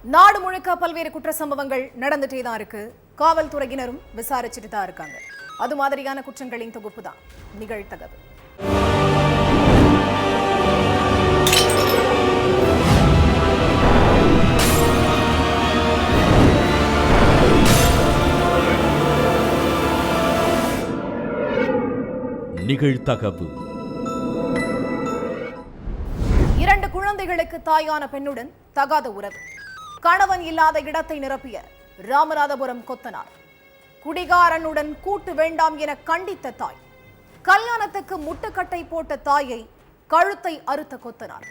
நாடு முழுக்க பல்வேறு குற்ற சம்பவங்கள் நடந்துட்டே தான் இருக்கு. காவல்துறையினரும் விசாரிச்சுட்டு தான் இருக்காங்க. அது மாதிரியான குற்றங்களின் தொகுப்பு தான் நிகழ்தகவு. நிகழ்தகவு. 2 குழந்தைகளுக்கு தாயான பெண்ணுடன் தகாத உறவு. கணவன் இல்லாத இடத்தை நிரப்பிய ராமநாதபுரம் கொத்தனார். குடிகாரனுடன் கூட்டு வேண்டாம் என கண்டித்த தாய். கல்யாணத்துக்கு முட்டுக்கட்டை போட்ட தாயை கழுத்தை அறுத்த கொத்தனார்.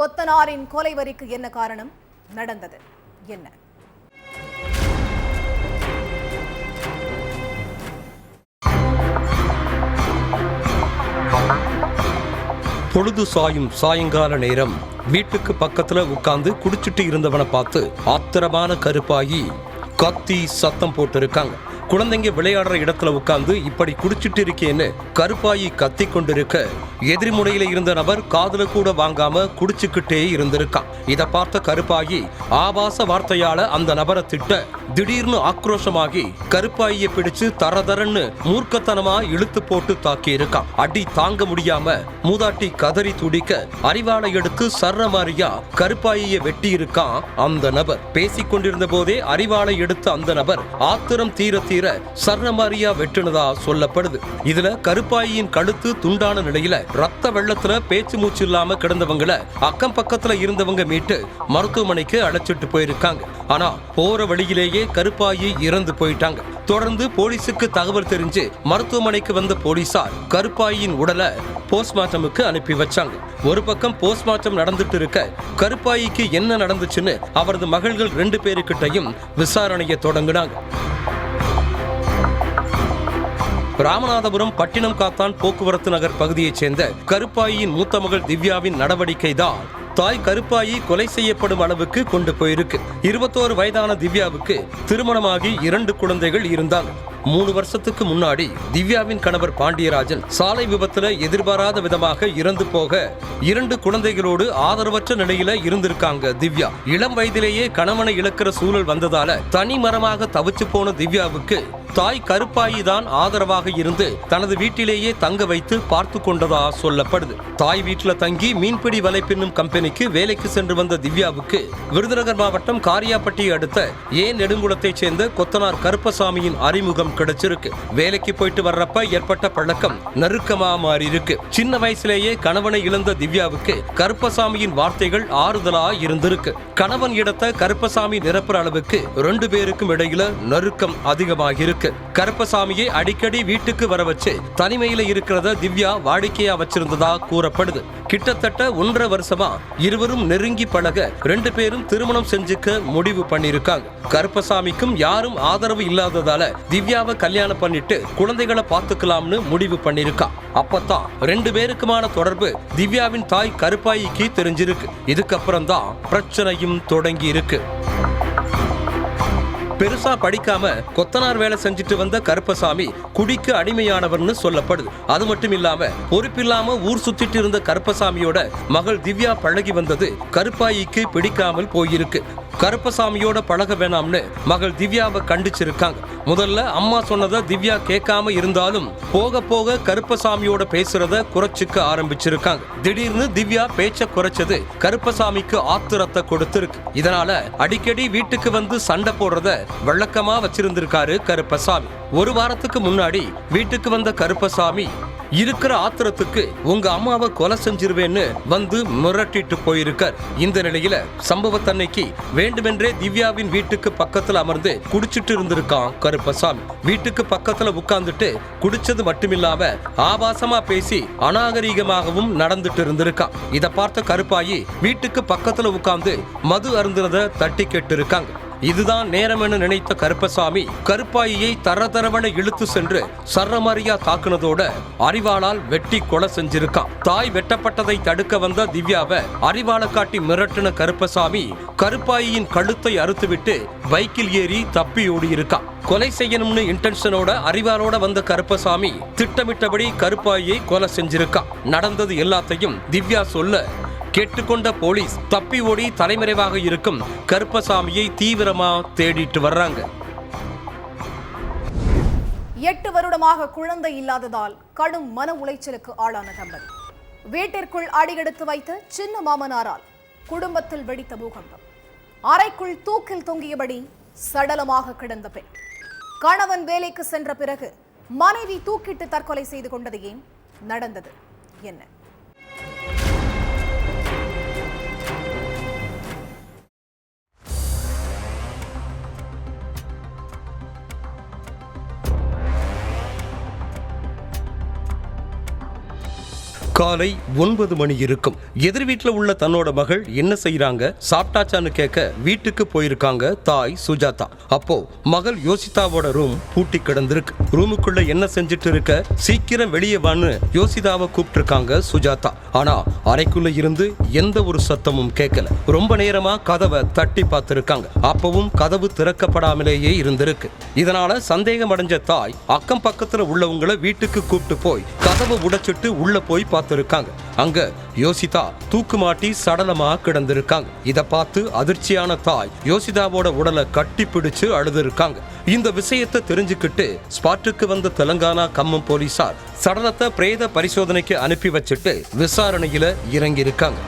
கொத்தனாரின் கொலை வரிக்கு என்ன காரணம்? நடந்தது என்ன? பொழுது சாயும் சாயங்கால நேரம் வீட்டுக்கு பக்கத்துல உட்கார்ந்து குடிச்சிட்டு இருந்தவனை பார்த்து ஆத்திரமான கருப்பாயி கத்தி சத்தம் போட்டு இருக்காங்க. குழந்தைங்க விளையாடுற இடத்துல உட்கார்ந்து இப்படி குடிச்சிட்டு இருக்கேன்னு கருப்பாயி கத்தி கொண்டிருக்க எதிர்முனையில இருந்த நபர் காதுல கூட வாங்காம குடிச்சுக்கிட்டே இருந்திருக்கான். இதை பார்த்த கருப்பாயி ஆபாச வார்த்தையால அந்த நபரை திட்ட திடீர்னு ஆக்ரோஷமாகி கருப்பாயியை பிடிச்சு தரதரன்னு மூர்க்கத்தனமா இழுத்து போட்டு தாக்கி இருக்கான். அடி தாங்க முடியாம மூதாட்டி கதறி துடிக்க அறிவாளை எடுத்து சர்ற மாதிரியா கருப்பாயியை வெட்டி இருக்கான் அந்த நபர். பேசிக் கொண்டிருந்த போதே அறிவாளை எடுத்த அந்த நபர் ஆத்திரம் தீர தீர சர்ற மாதிரியா வெட்டுனதா சொல்லப்படுது. இதுல கருப்பாயின் கழுத்து துண்டான நிலையில ரத்த வெள்ளத்துல பேச்சு மூச்சு இல்லாம கிடந்தவங்களை அக்கம் பக்கத்துல இருந்தவங்க மீட்டு மருத்துவமனைக்கு அழைச்சிட்டு போயிருக்காங்க. ஆனா போற வழியிலேயே கருப்பாயி இறந்து போயிட்டாங்க. தொடர்ந்து போலீசுக்கு தகவல் தெரிஞ்சு மருத்துவமனைக்கு வந்த போலீசார் கருப்பாயின் உடலை போஸ்ட்மார்ட்டமுக்கு அனுப்பி வச்சாங்க. ஒரு பக்கம் போஸ்ட்மார்ட்டம் நடந்துட்டு இருக்க கருப்பாயிக்கு என்ன நடந்துச்சுன்னு அவரது மகள்கள் 2 பேருக்கிட்டையும் விசாரணையை தொடங்கினாங்க. ராமநாதபுரம் பட்டினம் காத்தான் போக்குவரத்து நகர் பகுதியைச் சேர்ந்த கருப்பாயின் மூத்த மகள் திவ்யாவின் நடவடிக்கை தான் தாய் கருப்பாயி கொலை செய்யப்படும் அளவுக்கு கொண்டு போயிருக்கு. 21 வயதான திவ்யாவுக்கு திருமணமாகி 2 குழந்தைகள் இருந்தாங்க. 3 வருஷத்துக்கு முன்னாடி திவ்யாவின் கணவர் பாண்டியராஜன் சாலை விபத்துல எதிர்பாராத விதமாக இறந்து போக 2 குழந்தைகளோடு ஆதரவற்ற நிலையில இருந்திருக்காங்க திவ்யா. இளம் வயதிலேயே கணவனை இழக்கிற சூழல் வந்ததால தனி மரமாக தவிச்சு போன திவ்யாவுக்கு தாய் கருப்பாயி தான் ஆதரவாக இருந்து தனது வீட்டிலேயே தங்க வைத்து பார்த்து கொண்டதா சொல்லப்படுது. தாய் வீட்டுல தங்கி மீன்பிடி வலை பின்னும் கம்பெனிக்கு வேலைக்கு சென்று வந்த திவ்யாவுக்கு விருதுநகர் மாவட்டம் காரியாப்பட்டி அடுத்த நெடுங்குளத்தைச் சேர்ந்த கொத்தனார் கருப்பசாமியின் அறிமுகம் கிடைச்சிருக்கு. வேலைக்கு போயிட்டு வர்றப்ப ஏற்பட்ட பழக்கம் நெருக்கமா மாறி இருக்கு. சின்ன வயசுலேயே கணவனை இழந்த திவ்யாவுக்கு கருப்பசாமியின் வார்த்தைகள் ஆறுதலா இருந்திருக்கு. கணவன் இடத்தை கருப்பசாமி நிரப்புற அளவுக்கு 2 பேருக்கும் இடையில நெருக்கம் அதிகமாக இருக்கு. கருப்பசாமியை அடிக்கடி வீட்டுக்கு வர வச்சு தனிமையில இருக்கிறத திவ்யா வாடிக்கையா வச்சிருந்ததா கூறப்படுது. கிட்டத்தட்ட 1.5 வருஷமா இருவரும் நெருங்கி பழக 2 பேரும் திருமணம் செஞ்சுக்க முடிவு பண்ணிருக்காங்க. கருப்பசாமிக்கும் யாரும் ஆதரவு இல்லாததால திவ்யாவை கல்யாணம் பண்ணிட்டு குழந்தைகளை பார்த்துக்கலாம்னு முடிவு பண்ணிருக்கா. அப்பதான் 2 பேருக்குமான தொடர்பு திவ்யாவின் தாய் கருப்பாயிக்கு தெரிஞ்சிருக்கு. இதுக்கப்புறம் தான் பிரச்சனையும் தொடங்கி இருக்கு. பெருசா படிக்காம கொத்தனார் வேலை செஞ்சுட்டு வந்த கருப்பசாமி குடிக்கு அடிமையானவர்னு சொல்லப்படுது. அது மட்டும் இல்லாம பொறுப்பில்லாம ஊர் சுத்திட்டு இருந்த கருப்பசாமியோட மகள் திவ்யா பழகி வந்தது கருப்பாயிக்கு பிடிக்காமல் போயிருக்கு. கருப்பசாமியோட பழக வேணாம்னு மகள் திவ்யாவை கண்டிச்சிருக்காங்க. முதல்ல அம்மா சொன்னதை திவ்யா கேட்காம இருந்தாலும் போக போக கருப்பசாமியோட பேசுறத குறைச்சிக்க ஆரம்பிச்சிருக்காங்க. திடீர்னு திவ்யா பேச்ச குறைச்சது கருப்பசாமிக்கு ஆத்திரத்தை கொடுத்திருக்கு. இதனால அடிக்கடி வீட்டுக்கு வந்து சண்டை போடுறத வழக்கமா வச்சிருந்திருக்காரு கருப்பசாமி. 1 வாரத்துக்கு முன்னாடி வீட்டுக்கு வந்த கருப்பசாமி இருக்கிற ஆத்திரத்துக்கு உங்க அம்மாவை கொலை செஞ்சிருவேன்னு வந்து மிரட்டிட்டு போயிருக்கார். இந்த நிலையில சம்பவத்தன்னைக்கு வேண்டுமென்றே திவ்யாவின் வீட்டுக்கு பக்கத்துல அமர்ந்து குடிச்சிட்டு இருந்திருக்கான் கருப்பசாமி. வீட்டுக்கு பக்கத்துல உட்கார்ந்துட்டு குடிச்சது மட்டுமில்லாம ஆபாசமா பேசி அநாகரீகமாகவும் நடந்துட்டு இருந்திருக்கான். இதை பார்த்த கருப்பாயி வீட்டுக்கு பக்கத்துல உட்கார்ந்து மது அருந்துறத தட்டி கேட்டு இருக்காங்க. இதுதான் நேரம் என நினைத்த கருப்பசாமி கருப்பாயியை தரதரவன இழுத்து சென்று சர்ரமாரியா தாக்குனதோட அறிவாளால் வெட்டி கொலை செஞ்சிருக்கான். தாய் வெட்டப்பட்டதை தடுக்க வந்த திவ்யாவை அறிவாளை காட்டி மிரட்டின கருப்பசாமி கருப்பாயியின் கழுத்தை அறுத்துவிட்டு பைக்கில் ஏறி தப்பி ஓடி இருக்கான். கொலை செய்யணும்னு இன்டென்ஷனோட அறிவாளோட வந்த கருப்பசாமி திட்டமிட்டபடி கருப்பாயியை கொலை செஞ்சிருக்கான். நடந்தது எல்லாத்தையும் திவ்யா சொல்ல கேட்டுக்கொண்ட போலீஸ் தப்பி ஓடி தலைமறைவாக இருக்கும் கருப்பசாமியை தீவிரமா தேடிட்டு வர்றாங்க. 8 வருடமாக குழந்தை இல்லாததால் கடும் மன உளைச்சலுக்கு ஆளான தம்பதி. வீட்டிற்குள் அடியெடுத்து வைத்த சின்ன மாமனாரால் குடும்பத்தில் வெடித்த பூகம்பம். அறைக்குள் தூக்கில் தொங்கியபடி சடலமாக கிடந்த பெண். கணவன் வேலைக்கு சென்ற பிறகு மனைவி தூக்கிட்டு தற்கொலை செய்து கொண்டது ஏன்? நடந்தது என்ன? காலை 9 மணி இருக்கும். எதிர் வீட்டில் உள்ள தன்னோட மகள் என்ன செய்யறாங்க, சாப்பிட்டாச்சான்னு கேட்க வீட்டுக்கு போயிருக்காங்க தாய் சுஜாதா. அப்போ மகள் யோசிதாவோட ரூம் பூட்டி கிடந்திருக்கு. ரூமுக்குள்ள என்ன செஞ்சுட்டு இருக்க, சீக்கிரம் வெளியே வான்னு யோசிதாவை கூப்பிட்டு இருக்காங்க சுஜாதா. ஆனா அறைக்குள்ள இருந்து எந்த ஒரு சத்தமும் கேட்கல. ரொம்ப நேரமா கதவை தட்டி பார்த்திருக்காங்க. அப்பவும் கதவு திறக்கப்படாமலேயே இருந்திருக்கு. இதனால சந்தேகம் அடைஞ்ச தாய் அக்கம் பக்கத்துல உள்ளவங்களை வீட்டுக்கு கூப்பிட்டு போய் கதவை உடைச்சிட்டு உள்ள போய் இருக்காங்க. அங்க யோசிதா தூக்கு மாட்டி சடலமா கிடந்திருக்காங்க. இத பார்த்து அதிர்ச்சியான தாய் யோசிதாவோட உடலை கட்டி பிடிச்சு அழுது இருக்காங்க. இந்த விஷயத்தை தெரிஞ்சுக்கிட்டு ஸ்பாட்டுக்கு வந்த தெலங்கானா கம்மம் போலீசார் சடலத்தை பிரேத பரிசோதனைக்கு அனுப்பி வச்சுட்டு விசாரணையில இறங்கி இருக்காங்க.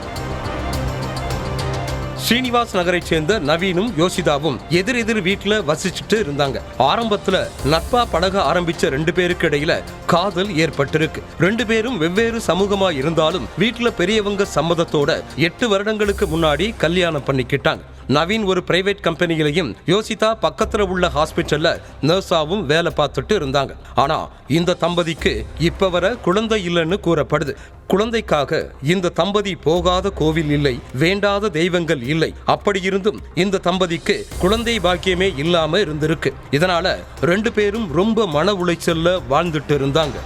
ஸ்ரீனிவாஸ் நகரை சேர்ந்த நவீனும் யோசிதாவும் எதிர் வீட்டுல வசிச்சுட்டு இருந்தாங்க. ஆரம்பத்துல நட்பா பழக ஆரம்பிச்ச 2 பேருக்கு இடையில காதல் ஏற்பட்டிருக்கு. 2 பேரும் வெவ்வேறு சமூகமா இருந்தாலும் வீட்டுல பெரியவங்க சம்மதத்தோட 8 வருடங்களுக்கு முன்னாடி கல்யாணம் பண்ணிக்கிட்டாங்க. நவீன் ஒரு பிரைவேட் கம்பெனியிலையும் யோசிதா பக்கத்துல உள்ள ஹாஸ்பிட்டல்ல நர்ஸாவும் வேலை பார்த்துட்டு இருந்தாங்க. ஆனா இந்த தம்பதிக்கு இப்ப வர குழந்தை இல்லைன்னு கூறப்படுது. குழந்தைக்காக இந்த தம்பதி போகாத கோவில் இல்லை, வேண்டாத தெய்வங்கள் இல்லை. அப்படி இருந்தும் இந்த தம்பதிக்கு குழந்தை பாக்கியமே இல்லாம இருந்திருக்கு. இதனால 2 பேரும் ரொம்ப மன உளைச்சல்ல வாழ்ந்துட்டு இருந்தாங்க.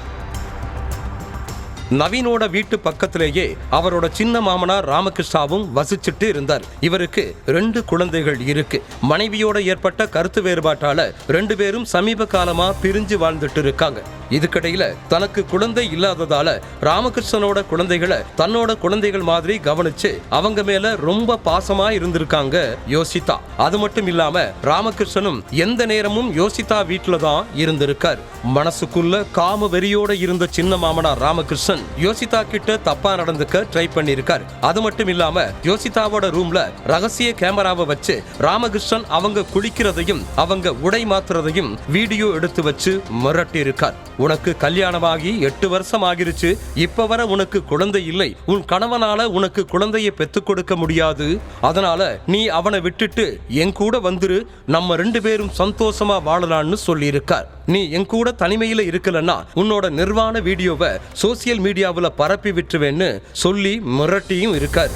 நவீனோட வீட்டு பக்கத்திலேயே அவரோட சின்ன மாமனார் ராமகிருஷ்ணாவும் வசிச்சுட்டு இருந்தார். இவருக்கு 2 குழந்தைகள் இருக்கு. மனைவியோட ஏற்பட்ட கருத்து வேறுபாட்டால 2 பேரும் சமீப காலமா பிரிஞ்சு வாழ்ந்துட்டு இருக்காங்க. இதுக்கிடையில தனக்கு குழந்தை இல்லாததால ராமகிருஷ்ணனோட குழந்தைகளை தன்னோட குழந்தைகள் மாதிரி கவனிச்சு அவங்க மேல ரொம்ப பாசமா இருந்திருக்காங்க யோசிதா. அது மட்டும் இல்லாம ராமகிருஷ்ணனும் எந்த நேரமும் யோசிதா வீட்டுல தான் இருந்திருக்கார். மனசுக்குள்ள காம வெறியோட இருந்த சின்ன மாமனார் ராமகிருஷ்ணன் யோசிதா கிட்ட தப்பா நடந்துக்க ட்ரை பண்ணிருக்காரு. அது மட்டும் இல்லாம யோசிதாவோட ரூம்ல ரகசிய கேமராவை வச்சு ராமகிருஷ்ணன் அவங்க குளிக்கிறதையும் அவங்க உடை மாத்துறதையும் வீடியோ எடுத்து வச்சு மிரட்டி இருக்கார். உனக்கு கல்யாணமாகி 8 வருஷம் ஆகிருச்சு, இப்ப வர உனக்கு குழந்தை இல்லை, உன் கணவனால உனக்கு குழந்தையை பெற்றுக் கொடுக்க முடியாது, அதனால நீ அவனை விட்டுட்டு என் கூட வந்துரு, நம்ம 2 பேரும் சந்தோஷமா வாழலான்னு சொல்லி இருக்கார். நீ என் கூட தனிமையில இருக்கலன்னா உன்னோட நிர்வாண வீடியோவை சோசியல் மீடியாவுல பரப்பி விட்டுருவேன்னு சொல்லி மிரட்டியும் இருக்கார்.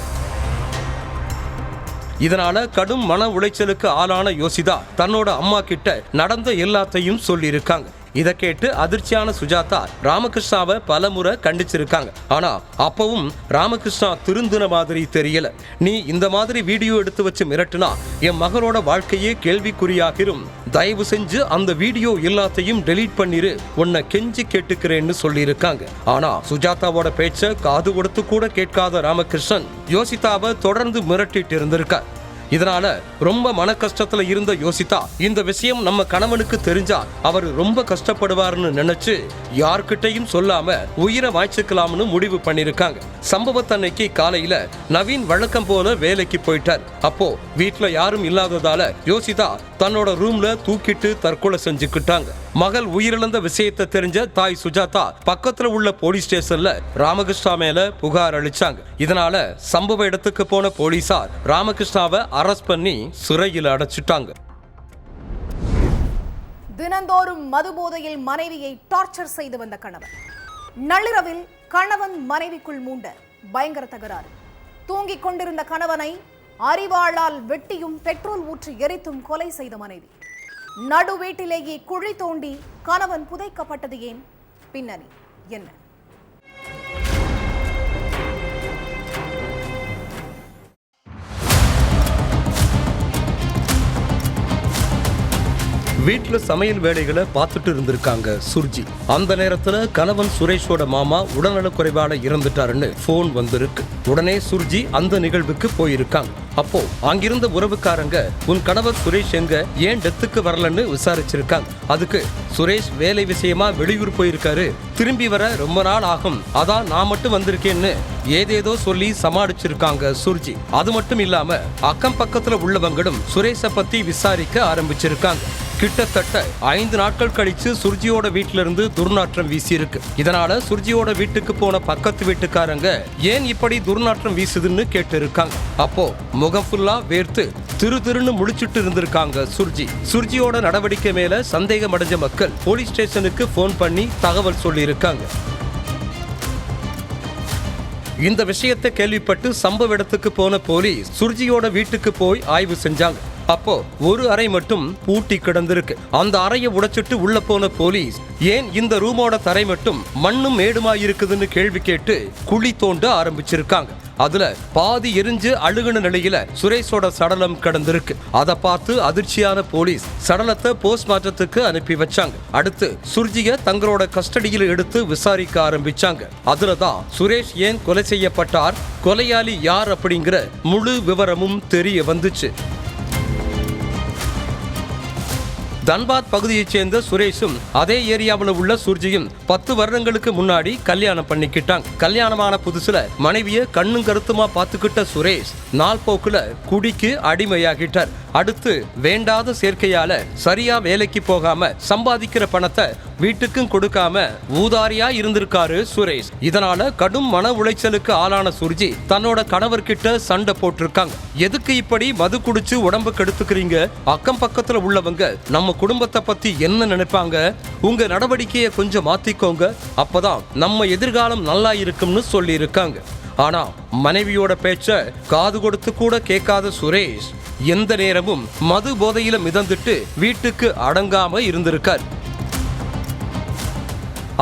இதனால கடும் மன உளைச்சலுக்கு ஆளான யோசிதா தன்னோட அம்மா கிட்ட நடந்த எல்லாத்தையும் சொல்லி இருக்காங்க. இதை கேட்டு அதிர்ச்சியான சுஜாதா ராமகிருஷ்ணாவை பலமுறை கண்டிச்சிருக்காங்க. ஆனா அப்பவும் ராமகிருஷ்ணா திருந்தின மாதிரி தெரியல. நீ இந்த மாதிரி வீடியோ எடுத்து வச்சு மிரட்டுனா என் மகளோட வாழ்க்கையே கேள்விக்குறியாகிரும், தயவு செஞ்சு அந்த வீடியோ எல்லாத்தையும் டெலீட் பண்ணிரு, உன்னை கெஞ்சி கேட்டுக்கிறேன்னு சொல்லி இருக்காங்க. ஆனா சுஜாதாவோட பேச்ச காது கொடுத்து கூட கேட்காத ராமகிருஷ்ணன் யோசிதாவை தொடர்ந்து மிரட்டிட்டு இருந்திருக்கார். இதனால ரொம்ப மன கஷ்டத்துல இருந்த யோசிதா இந்த விஷயம் நம்ம கணவனுக்கு தெரிஞ்சா அவர் ரொம்ப கஷ்டப்படுவார்னு நினைச்சு யார்கிட்டையும் சொல்லாம உயிரை வாய்ச்சிக்கலாம்னு முடிவு பண்ணிருக்காங்க. சம்பவத்தன்னைக்கு காலையில நவீன் வழக்கம் போல வேலைக்கு போயிட்டார். அப்போ வீட்டுல யாரும் இல்லாததால யோசிதா தன்னோட ரூம்ல தூக்கிட்டு தற்கொலை செஞ்சுக்கிட்டாங்க. மகள் உயிரிழந்த விஷயத்தை தெரிஞ்ச தாய் சுஜாதா பக்கத்துல உள்ள போலீஸ் ஸ்டேஷன்ல ராமகிருஷ்ணா மேல புகார் அளிச்சாங்க. இதனால சம்பவ இடத்துக்கு போன போலீசார் ராமகிருஷ்ணாவை அரெஸ்ட் பண்ணி சிறையில் அடைச்சிட்டாங்க. தினந்தோறும் மதுபோதையில் மனைவியை டார்ச்சர் செய்து வந்த கணவன். நள்ளிரவில் கணவன் மனைவிக்குள் மூண்ட பயங்கர தகராறு. தூங்கிக் கொண்டிருந்த கணவனை அரிவாளால் வெட்டியும் பெட்ரோல் ஊற்றி எரித்தும் கொலை செய்த மனைவி. நடு வீட்டிலேயே குழி தோண்டி கணவன் புதைக்கப்பட்டது ஏன்? பின்னணி என்ன? வீட்டுல சமையல் வேலைகளை பார்த்துட்டு இருந்திருக்காங்க சுர்ஜி. அந்த நேரத்துல கணவன் சுரேஷோட மாமா உடல்நலக்குறைவால இறந்துட்டாருன்னு போன் வந்திருக்கு. உடனே சுர்ஜி அந்த நிகழ்வுக்கு போயிருக்காங்க. அப்போ அங்கிருந்த உறவுக்காரங்க உன் கணவர் சுரேஷ் எங்க, ஏன் டெத்துக்கு வரலன்னு விசாரிச்சிருக்காங்க. அதுக்கு சுரேஷ் வேலை விஷயமா வெளியூர் போயிருக்காரு, திரும்பி வர ரொம்ப நாள் ஆகும், அதான் நான் மட்டும் வந்திருக்கேன்னு ஏதேதோ சொல்லி சமாளிச்சிருக்காங்க சுர்ஜி. அது மட்டும் இல்லாம அக்கம் பக்கத்துல உள்ளவங்களும் சுரேஷை பத்தி விசாரிக்க ஆரம்பிச்சிருக்காங்க. கிட்டத்தட்ட 5 நாட்கள் கழிச்சு சுர்ஜியோட வீட்டுல இருந்து துர்நாற்றம் வீசி இருக்கு. இதனால சுர்ஜியோட வீட்டுக்கு போன பக்கத்து வீட்டுக்காரங்க ஏன் இப்படி துர்நாற்றம் வீசுதுன்னு கேட்டு இருக்காங்க. அப்போ முகம் ஃபுல்லா வேர்த்து திருன்னு முழிச்சிட்டு இருந்திருக்காங்க சுர்ஜி. சுர்ஜியோட நடவடிக்கை மேல சந்தேகம் அடைஞ்ச மக்கள் போலீஸ் ஸ்டேஷனுக்கு போன் பண்ணி தகவல் சொல்லி இருக்காங்க. இந்த விஷயத்தை கேள்விப்பட்டு சம்பவ இடத்துக்கு போன போலீஸ் சுர்ஜியோட வீட்டுக்கு போய் ஆய்வு செஞ்சாங்க. அப்போ ஒரு அறை மட்டும் பூட்டி கிடந்திருக்கு. அந்த அறையை உடைச்சிட்டு உள்ள போன போலீஸ் ஏன் இந்த ரூமோட தரை மட்டும் மண்ணும் மேடுமா இருக்குதுன்னு கேள்வி கேட்டு குழி தோண்ட ஆரம்பிச்சிருக்காங்க. அதுல பாதி எரிஞ்சு அழுகுன நிலையில சுரேஷோட சடலம் கிடந்திருக்கு. அதை பார்த்து அதிர்ச்சியான போலீஸ் சடலத்தை போஸ்ட்மார்ட்டத்துக்கு அனுப்பி வச்சாங்க. அடுத்து சுர்ஜிய தங்களோட கஸ்டடியில் எடுத்து விசாரிக்க ஆரம்பிச்சாங்க. அதுலதான் சுரேஷ் ஏன் கொலை செய்யப்பட்டார், கொலையாளி யார் அப்படிங்கிற முழு விவரமும் தெரிய வந்துச்சு. தன்பாத் பகுதியைச் சேர்ந்த சுரேஷும் அதே ஏரியாவில் உள்ள சுர்ஜியும் 10 வருடங்களுக்கு முன்னாடி கல்யாணம் பண்ணிக்கிட்டாங்க. கல்யாணமான புதுசுல மனைவிய கண்ணும் கருத்துமா பார்த்துக்கிட்ட சுரேஷ் நாள் போக்குல குடிக்கு அடிமையாகிட்டார். அடுத்து வேண்டாத சேர்க்கையால சரியா வேலைக்கு போகாம சம்பாதிக்கிற பணத்தை வீட்டுக்கும் கொடுக்காம ஊதாரியா இருந்திருக்காரு சுரேஷ். இதனால கடும் மன உளைச்சலுக்கு ஆளான சுர்ஜி தன்னோட கணவர்கிட்ட சண்டை போட்டிருக்காங்க. எதுக்கு இப்படி மது குடிச்சு உடம்பு கெடுத்துக்கிறீங்க, அக்கம் பக்கத்துல உள்ளவங்க நம்ம குடும்பத்தை பத்தி என்ன நினைப்பாங்க, உங்க நடவடிக்கையை கொஞ்சம் மாத்திக்கோங்க, அப்பதான் நம்ம எதிர்காலம் நல்லா இருக்கும்னு சொல்லி இருக்காங்க. ஆனா மனைவியோட பேச்ச காது கொடுத்து கூட கேட்காத சுரேஷ் எந்த நேரமும் மது போதையில மிதந்துட்டு வீட்டுக்கு அடங்காம இருந்திருக்கார்.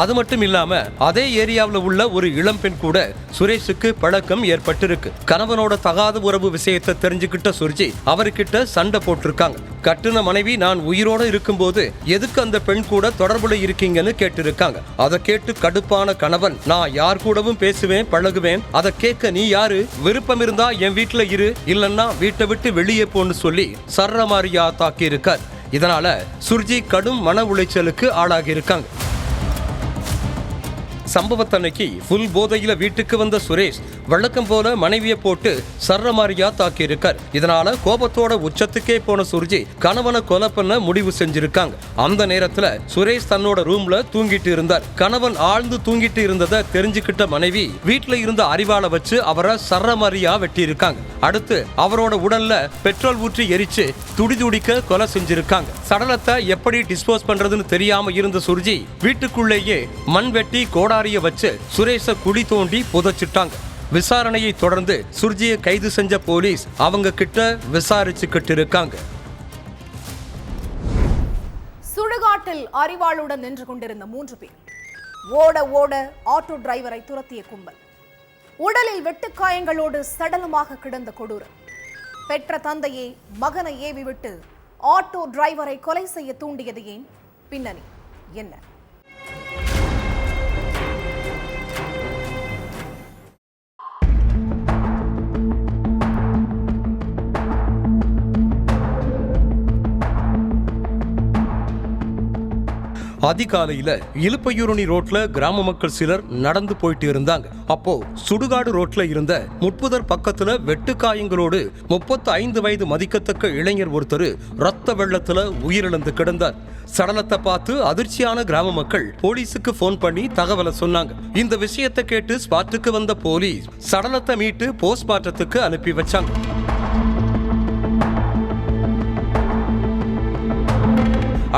அது மட்டும் இல்லாம அதே ஏரியாவில் உள்ள ஒரு இளம்பெண் கூட சுரேஷுக்கு பழக்கம் ஏற்பட்டிருக்கு. கணவனோட தகாத உறவு விஷயத்தை தெரிஞ்சுக்கிட்ட சுர்ஜி அவர்கிட்ட சண்டை போட்டிருக்காங்க. கட்டுன மனைவி நான் உயிரோட இருக்கும்போது எதுக்கு அந்த பெண் கூட தொடர்புல இருக்கீங்கன்னு கேட்டிருக்காங்க. அதை கேட்டு கடுப்பான கணவன் நான் யார் கூடவும் பேசுவேன் பழகுவேன், அதை கேட்க நீ யாரு, விருப்பம் இருந்தா என் வீட்டுல இரு, இல்லன்னா வீட்டை விட்டு வெளியே போன்னு சொல்லி சர்ரமாரியா தாக்கி இருக்கார். இதனால சுர்ஜி கடும் மன உளைச்சலுக்கு ஆளாகி இருக்காங்க. சம்பவத்தன்னைக்கு ஃபுல் போதையில வீட்டுக்கு வந்த சுரேஷ் வழக்கம் போல மனைவியை போட்டு சர்ரமாரியா தாக்கி இருக்கார். இதனால கோபத்தோட உச்சத்துக்கே போன சுர்ஜி கணவனை கொலை பண்ண முடிவு செஞ்சிருக்காங்க. அந்த நேரத்துல சுரேஷ் தன்னோட ரூம்ல தூங்கிட்டு இருந்தார். கணவன் ஆழ்ந்து தூங்கிட்டு இருந்ததை தெரிஞ்சுக்கிட்ட மனைவி வீட்டுல இருந்த அரிவாளை வச்சு அவரை சர்ரமாரியா வெட்டி இருக்காங்க. அடுத்து அவரோட உடல்ல பெட்ரோல் ஊற்றி எரிச்சு துடிதுடிக்க கொலை செஞ்சிருக்காங்க. சடலத்தை எப்படி டிஸ்போஸ் பண்றதுன்னு தெரியாம இருந்த சுர்ஜி வீட்டுக்குள்ளேயே மண் வெட்டி கோடாரிய வச்சு சுரேஷை குழி தோண்டி புதைச்சிட்டாங்க. விசாரணையை தொடர்ந்து சுர்ஜியை கைது செஞ்ச போலீஸ் அவங்க கிட்ட விசாரிச்சுக்கிட்டு இருக்காங்க. சுடுகாட்டில் அரிவாளுடன் நின்று கொண்டிருந்த 3 பேர் ஓட ஓட ஆட்டோ டிரைவரை துரத்திய கும்பல். உடலில் வெட்டுக்காயங்களோடு சடலமாக கிடந்த கொடூரம். பெற்ற தந்தையே மகனை ஏவி விட்டு ஆட்டோ டிரைவரை கொலை செய்ய தூண்டியது ஏன், பின்னணி என்ன? அதிகாலையில இலுப்பையூரணி ரோட்ல கிராம மக்கள் சிலர் நடந்து போயிட்டு இருந்தாங்க. அப்போ சுடுகாடு ரோட்ல இருந்த முட்புதர் பக்கத்துல வெட்டுக்காயங்களோடு 35 வயது மதிக்கத்தக்க இளைஞர் ஒருத்தர் ரத்த வெள்ளத்துல உயிரிழந்து கிடந்தார். சடலத்தை பார்த்து அதிர்ச்சியான கிராம மக்கள் போலீஸுக்கு போன் பண்ணி தகவலை சொன்னாங்க. இந்த விஷயத்தை கேட்டு ஸ்பாட்டுக்கு வந்த போலீஸ் சடலத்தை மீட்டு போஸ்ட்மார்ட்டத்துக்கு அனுப்பி வச்சாங்க.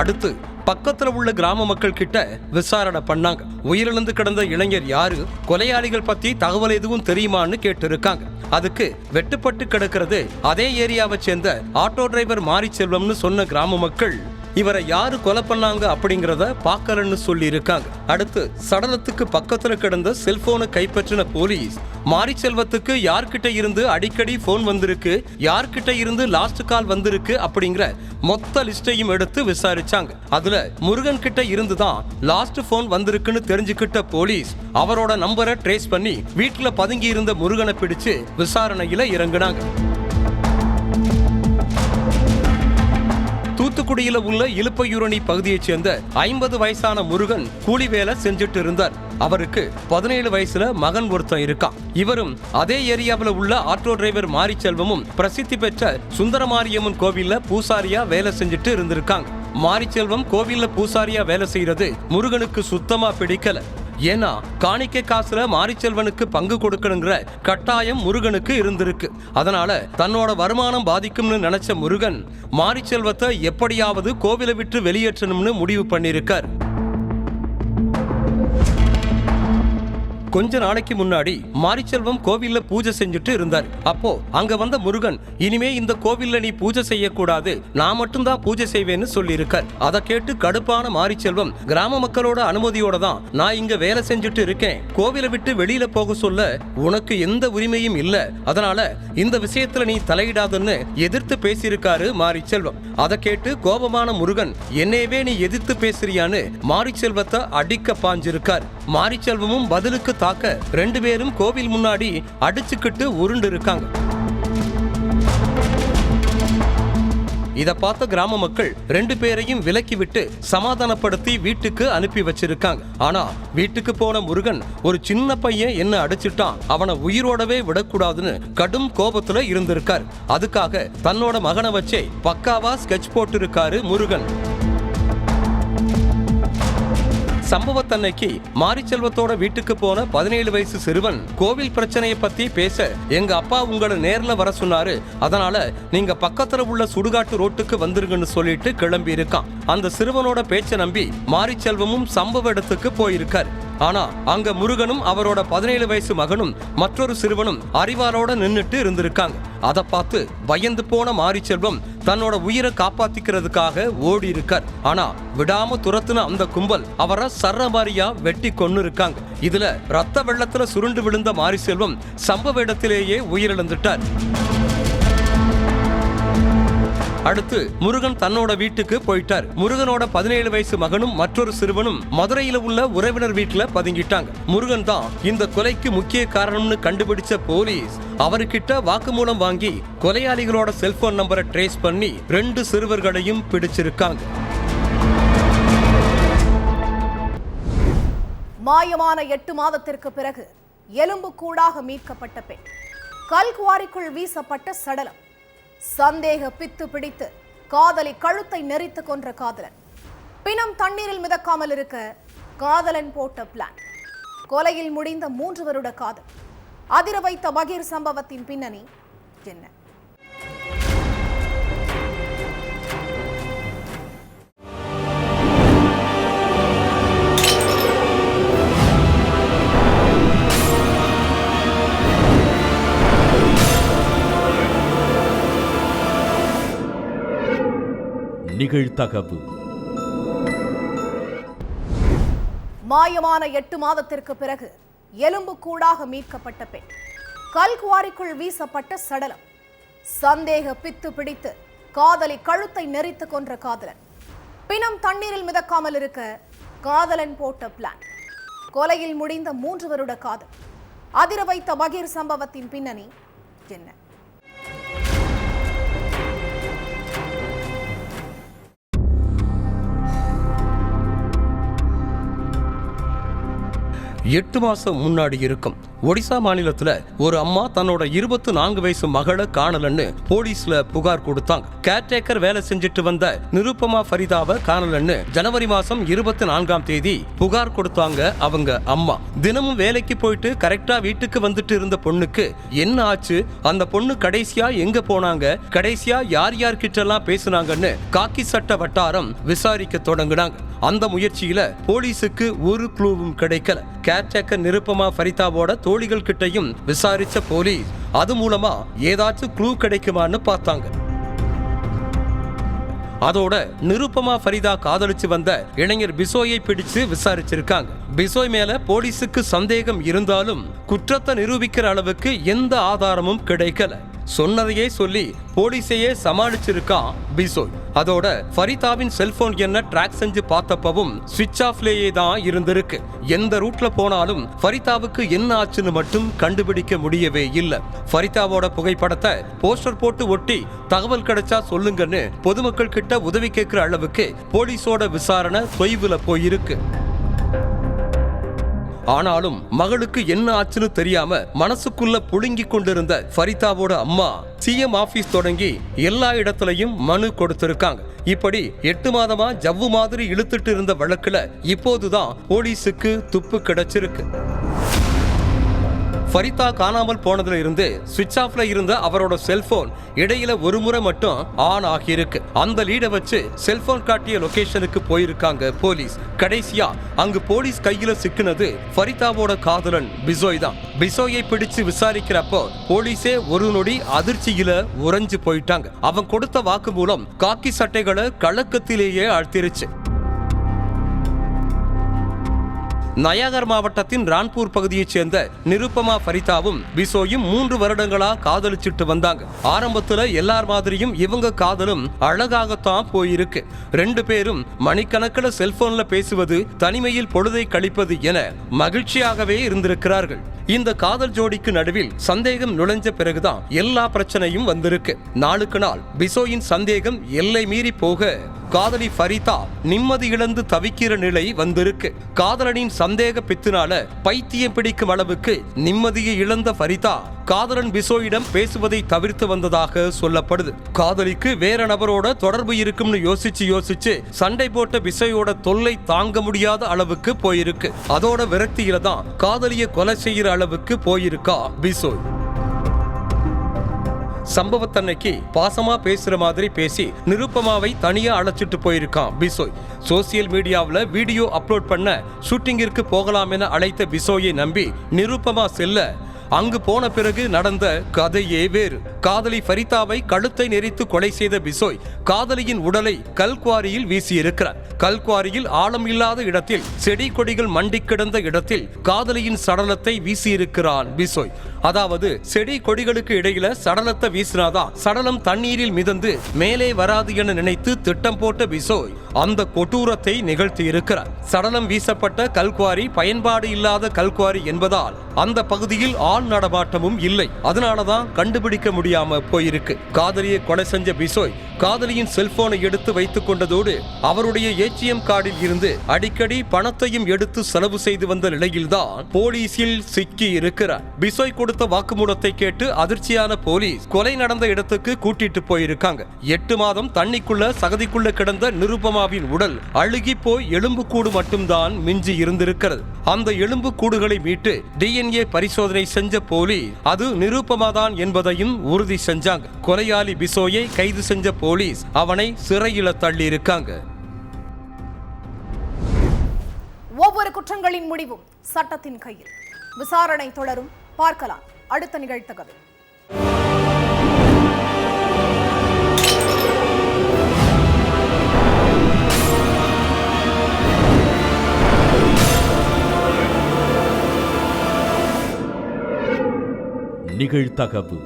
அடுத்து பக்கத்துல உள்ள கிராம மக்கள் கிட்ட விசாரணை பண்ணாங்க. உயிரிழந்து கிடந்த இளைஞர் யாரு, கொலையாளிகள் பத்தி தகவல் எதுவும் தெரியுமான்னு கேட்டு இருக்காங்க. அதுக்கு வெட்டுப்பட்டு கிடக்கிறது அதே ஏரியாவை சேர்ந்த ஆட்டோ டிரைவர் மாரி செல்வம்னு சொன்ன கிராம மக்கள் இவரை யாரு கொலை பண்ணாங்க அப்படிங்கறத பார்க்கலன்னு சொல்லி இருக்காங்க. அடுத்து சடலத்துக்கு பக்கத்துல கிடந்த செல்போனை கைப்பற்றின போலீஸ் மாரிச்செல்வத்துக்கு யார்கிட்ட இருந்து அடிக்கடி போன் வந்திருக்கு, யார்கிட்ட இருந்து லாஸ்ட் கால் வந்திருக்கு அப்படிங்கிற மொத்த லிஸ்டையும் எடுத்து விசாரிச்சாங்க. அதுல முருகன் கிட்ட இருந்துதான் லாஸ்ட் போன் வந்திருக்குன்னு தெரிஞ்சுக்கிட்ட போலீஸ் அவரோட நம்பரை ட்ரேஸ் பண்ணி வீட்டுல பதுங்கி இருந்த முருகனை பிடிச்சு விசாரணையில இறங்குனாங்க. தூத்துக்குடியில உள்ள இலுப்பையூரணி பகுதியைச் சேர்ந்த 50 வயசான முருகன் கூலி வேலை செஞ்சுட்டு இருந்தார். அவருக்கு 17 வயசுல மகன் ஒருத்தன் இருக்கான். இவரும் அதே ஏரியாவில் உள்ள ஆட்டோ டிரைவர் மாரிச்செல்வமும் பிரசித்தி பெற்ற சுந்தரமாரியம்மன் கோவில்ல பூசாரியா வேலை செஞ்சுட்டு இருந்திருக்காங்க. மாரிச்செல்வம் கோவில்ல பூசாரியா வேலை செய்யறது முருகனுக்கு சுத்தமா பிடிக்கல. ஏன்னா காணிக்கை காசுல மாரிச்செல்வனுக்கு பங்கு கொடுக்கணுங்கிற கட்டாயம் முருகனுக்கு இருந்திருக்கு. அதனால தன்னோட வருமானம் பாதிக்கும்னு நினைச்ச முருகன் மாரிச்செல்வத்தை எப்படியாவது கோவிலை விட்டு வெளியேற்றணும்னு முடிவு பண்ணிருக்கார். கொஞ்ச நாளைக்கு முன்னாடி மாரிச்செல்வம் கோவில்ல பூஜை செஞ்சுட்டு இருந்தார். அப்போ அங்க வந்த முருகன், இனிமே இந்த கோவில்ல நீ பூஜை செய்யக்கூடாது, நான் மட்டும்தான் பூஜை செய்வேன்னு சொல்லி இருக்கார். அதை கேட்டு கடுப்பான மாரிச்செல்வம், கிராம மக்களோட அனுமதியோட தான் நான் இங்க வேலை செஞ்சுட்டு இருக்கேன், கோவிலை விட்டு வெளியில போக சொல்ல உனக்கு எந்த உரிமையும் இல்ல, அதனால இந்த விஷயத்துல நீ தலையிடாதுன்னு எதிர்த்து பேசியிருக்காரு மாரிச்செல்வம். அதை கேட்டு கோபமான முருகன், என்னையவே நீ எதிர்த்து பேசுறியான்னு மாரிச்செல்வத்தை அடிக்க பாஞ்சிருக்கார். மாரிச்செல்வமும் பதிலுக்கு தாக்க 2 பேரும் கோவில் முன்னாடி அடிச்சுக்கிட்டு உருண்டு இருக்காங்க. இத பார்த்த கிராம மக்கள் 2 பேரையும் விலக்கி விட்டு சமாதானப்படுத்தி வீட்டுக்கு அனுப்பி வச்சிருக்காங்க. ஆனா வீட்டுக்கு போன முருகன், ஒரு சின்ன பையன் என்ன அடிச்சுட்டான், அவனை உயிரோடவே விடக்கூடாதுன்னு கடும் கோபத்துல இருந்திருக்கார். அதுக்காக தன்னோட மகனை வச்சே பக்காவா ஸ்கெட்ச் போட்டு இருக்காரு முருகன். சம்பவத்தன்னைக்கு மாரிச்செல்வத்தோட வீட்டுக்கு போன 17 வயசு சிறுவன் கோவில் பிரச்சனையை பத்தி பேச, எங்க அப்பா உங்களை நேர்ல வர சொன்னாரு, அதனால நீங்க பக்கத்துல உள்ள சுடுகாட்டு ரோட்டுக்கு வந்துருங்கன்னு சொல்லிட்டு கிளம்பி இருக்கான். அந்த சிறுவனோட பேச்சை நம்பி மாரிச்செல்வமும் சம்பவ இடத்துக்கு போயிருக்கார். ஆனா அங்க முருகனும் அவரோட 17 வயசு மகனும் மற்றொரு சிறுவனும் அறிவாரோட நின்னுட்டு இருந்திருக்காங்க. அதை பார்த்து பயந்து போன மாரிச்செல்வம் தன்னோட உயிரை காப்பாத்திக்கிறதுக்காக ஓடி இருக்கார். ஆனா விடாம துரத்துன அந்த கும்பல் அவரை சரமாரியா வெட்டி கொன்னு இருக்காங்க. இதுல ரத்த வெள்ளத்துல சுருண்டு விழுந்த மாரிச்செல்வம் சம்பவ இடத்திலேயே உயிரிழந்துட்டார். அடுத்து முருகன் தன்னோட வீட்டுக்கு போயிட்டார். முருகனோட 17 வயசு மகனும் மற்றொரு சிறுவனும் மதுரையில உள்ள உறவினர் வீட்டுல பதுங்கிட்டாங்க. முருகன் தான் இந்த கொலைக்கு முக்கிய காரணம்னு கண்டுபிடிச்ச போலீஸ் அவர்கிட்ட வாக்குமூலம் வாங்கி கொலையாளிகளோட செல்போன் நம்பரை ட்ரேஸ் பண்ணி 2 சிறுவர்களையும் பிடிச்சிருக்காங்க. மாயமான 8 மாதத்திற்கு பிறகு எலும்புக்கூடாக மீட்கப்பட்ட பெண், கல்குவாரிக்குள் வீசப்பட்ட சடலம், சந்தேக பித்து பிடித்து காதலி கழுத்தை நெரித்து கொன்ற காதலன், பிணம் தண்ணீரில் மிதக்காமல் இருக்க காதலன் போட்ட பிளான், கொலையில் முடிந்த 3 வருட காதல், அதிர வைத்த பகீர் சம்பவத்தின் பின்னணி என்ன? நிகழ்தகவு. மாயமான 8 மாதத்திற்கு பிறகு எலும்புக்கூடாக மீட்கப்பட்ட பெண், கல்குவாரிக்குள் வீசப்பட்ட சடலம், சந்தேக பித்து பிடித்து காதலி கழுத்தை நெரித்து கொன்ற காதலன், பிணம் தண்ணீரில் மிதக்காமல் இருக்க காதலன் போட்ட பிளான், கொலையில் முடிந்த 3 வருட காதல், அதிர வைத்த பகீர் சம்பவத்தின் பின்னணி என்ன? எட்டு மாசம் முன்னாடி இருக்கும். ஒடிசா மாநிலத்துல ஒரு அம்மா தன்னோட 24 வயசு மகளை காணலன்னு போலீஸ்ல புகார் கொடுத்தாங்க. கேர்டேக்கர் வேலை செஞ்சுட்டு வந்த நிருபமா ஃபரிதாவை காணலன்னு ஜனவரி மாசம் 24ஆம் தேதி புகார் கொடுத்தாங்க அவங்க அம்மா. தினமும் வேலைக்கு போயிட்டு கரெக்டா வீட்டுக்கு வந்துட்டு இருந்த பொண்ணுக்கு என்ன ஆச்சு, அந்த பொண்ணு கடைசியா எங்க போனாங்க, கடைசியா யார் யார்கிட்ட எல்லாம் பேசுனாங்கன்னு காக்கி சட்ட வட்டாரம் விசாரிக்க தொடங்கினாங்க. அந்த முயற்சியில போலீஸுக்கு ஒரு க்ளூவும் கிடைக்கல. கேர்டேக்கர் நிருபமா ஃபரிதாவோட தோழிகள் கிட்டையும் விசாரிச்ச போலீஸ் அது மூலமா ஏதாச்சும் க்ளூ கிடைக்குமான்னு பார்த்தாங்க. அதோட நிருபமா ஃபரிதா காதலிச்சு வந்த இளைஞர் பிசோயை பிடிச்சு விசாரிச்சிருக்காங்க. பிசோய் மேல போலீஸுக்கு சந்தேகம் இருந்தாலும் குற்றத்தை நிரூபிக்கிற அளவுக்கு எந்த ஆதாரமும் கிடைக்கல. சொன்னதையே சொல்லி போலீஸையே சமாளிச்சிருக்கான் பிசோய். அதோட ஃபரிதாவின் செல்போன் என்ன ட்ராக் செஞ்சு பார்த்தப்பவும் ஸ்விட்ச் ஆஃப்லேயே தான் இருந்திருக்கு. எந்த ரூட்ல போனாலும் ஃபரிதாவுக்கு என்ன ஆச்சுன்னு மட்டும் கண்டுபிடிக்க முடியவே இல்லை. ஃபரிதாவோட புகைப்படத்தை போஸ்டர் போட்டு ஒட்டி தகவல் கிடைச்சா சொல்லுங்கன்னு பொதுமக்கள் கிட்ட உதவி கேட்கிற அளவுக்கு போலீஸோட விசாரணை தொய்வுல போயிருக்கு. ஆனாலும் மகளுக்கு என்ன ஆச்சுன்னு தெரியாம மனசுக்குள்ள புழுங்கி கொண்டிருந்த ஃபரிதாவோட அம்மா சிஎம் ஆபீஸ் தொடங்கி எல்லா இடத்துலயும் மனு கொடுத்திருக்காங்க. இப்படி 8 மாதமா ஜவ்வு மாதிரி இழுத்துட்டு இருந்த வழக்குல இப்போதுதான் போலீஸுக்கு துப்பு கிடைச்சிருக்கு. ஃபரிதா காணாமல் போனதுல இருந்து ஸ்விட்ச் ஆஃப்ல இருந்த அவரோட செல்போன் இடையில ஒரு முறை மட்டும் ஆன் ஆகியிருக்கு. அந்த லீடை வச்சு செல்போன் காட்டிய லொகேஷனுக்கு போயிருக்காங்க போலீஸ். கடைசியா அங்கு போலீஸ் கையில சிக்கினது ஃபரிதாவோட காதலன் பிசோய் தான். பிசோயை பிடிச்சு விசாரிக்கிறப்போ போலீஸே ஒரு நொடி அதிர்ச்சியில உறைஞ்சு போயிட்டாங்க. அவன் கொடுத்த வாக்குமூலம் காக்கி சட்டைகளை கலக்கத்திலேயே ஆழ்த்திருச்சு. நயாகர் மாவட்டத்தின் ரான்பூர் பகுதியைச் சேர்ந்த நிருபமா ஃபரிதாவும் பிசோயும் 3 வருடங்களா காதலிச்சிட்டு வந்தாங்க. ஆரம்பத்துல எல்லார் மாதிரியும் இவங்க காதலும் அழகாகத்தான் போயிருக்கு. 2 பேரும் மணிக்கணக்கில் செல்போன்ல பேசுவது, தனிமையில் பொழுதை கழிப்பது என மகிழ்ச்சியாகவே இருந்திருக்கிறார்கள். இந்த காதல் ஜோடிக்கு நடுவில் சந்தேகம் நுழைஞ்ச பிறகுதான் எல்லா பிரச்சனையும் வந்திருக்கு. நாளுக்கு நாள் பிசோயின் சந்தேகம் எல்லை மீறி போக காதலி ஃபரிதா நிம்மதி இழந்து தவிக்கிற நிலை வந்திருக்கு. காதலனின் சந்தேக பித்தினால பைத்தியம் பிடிக்கும் அளவுக்கு நிம்மதியை இழந்த ஃபரிதா காதலன் பிசோயிடம் பேசுவதை தவிர்த்து வந்ததாக சொல்லப்படுது. காதலிக்கு வேற நபரோட தொடர்பு இருக்கும்னு யோசிச்சு சண்டை போட்ட பிசோயோட தொல்லை தாங்க முடியாத அளவுக்கு போயிருக்கு. அதோட விரக்தியில தான் காதலியை கொலை செய்யற அளவுக்கு போயிருக்கா பிசோய். சம்பவத்தன்னைக்கு பாசமா பேசுற மாதிரி பேசி நிருபமாவை தனியா அழைச்சிட்டு போயிருக்கான் பிசோய். சோசியல் மீடியாவில் வீடியோ அப்லோட் பண்ண ஷூட்டிங்கிற்கு போகலாம் என அழைத்த பிசோயை நம்பி நிருபமா செல்ல அங்கு போன பிறகு நடந்த கதையே வேறு. காதலி ஃபரிதாவை கழுத்தை நெரித்து கொலை செய்த பிசோய் காதலியின் உடலை கல்குவாரியில் வீசியிருக்கிறார். கல்குவாரியில் ஆழம் இல்லாத இடத்தில் செடி கொடிகள் மண்டி கிடந்த இடத்தில் காதலியின் சடலத்தை வீசியிருக்கிறான் பிசோய். அதாவது செடி கொடிகளுக்கு இடையில சடலத்தை வீசினாதான் சடலம் தண்ணீரில் மிதந்து மேலே வராது என நினைத்து திட்டம் போட்ட பிசோய் அந்த கொடூரத்தை நிகழ்த்தி இருக்கிறார். சடலம் வீசப்பட்ட கல்குவாரி பயன்பாடு இல்லாத கல்குவாரி என்பதால் அந்த பகுதியில் ஆள் நடமாட்டமும் இல்லை. அதனாலதான் கண்டுபிடிக்க முடியாம போயிருக்கு. காதலியை கொலை செஞ்ச பிசோய் காதலியின் செல்போனை எடுத்து வைத்துக் கொண்டதோடு அவருடைய ஏடிஎம் கார்டில் இருந்து அடிக்கடி பணத்தையும் எடுத்து செலவு செய்து வந்த நிலையில்தான் போலீசில் சிக்கி இருக்கிறார். பிசோய் கொடுத்த வாக்குமூலத்தை கேட்டு அதிர்ச்சியான போலீஸ் கொலை நடந்த இடத்துக்கு கூட்டிட்டு போயிருக்காங்க. 8 மாதம் தண்ணிக்குள்ள சகதிக்குள்ள கிடந்த நிருபமாவின் உடல் அழுகி போய் எலும்பு கூடு மட்டும்தான் மிஞ்சி இருந்திருக்கிறது. அந்த எலும்பு கூடுகளை மீட்டு DNA பரிசோதனை செஞ்ச போலீஸ் அது நிருபமாதான் என்பதையும் உறுதி செஞ்சாங்க. கொலையாளி பிசோயை கைது செஞ்ச போலீஸ் அவனை சிறையில தள்ளி இருக்காங்க. ஒவ்வொரு குற்றங்களின் முடிவும் சட்டத்தின் கையில். விசாரணை தொடரும். பார்க்கலாம் அடுத்த நிகழ்த்தகவில். நிகழ்த்தகவு.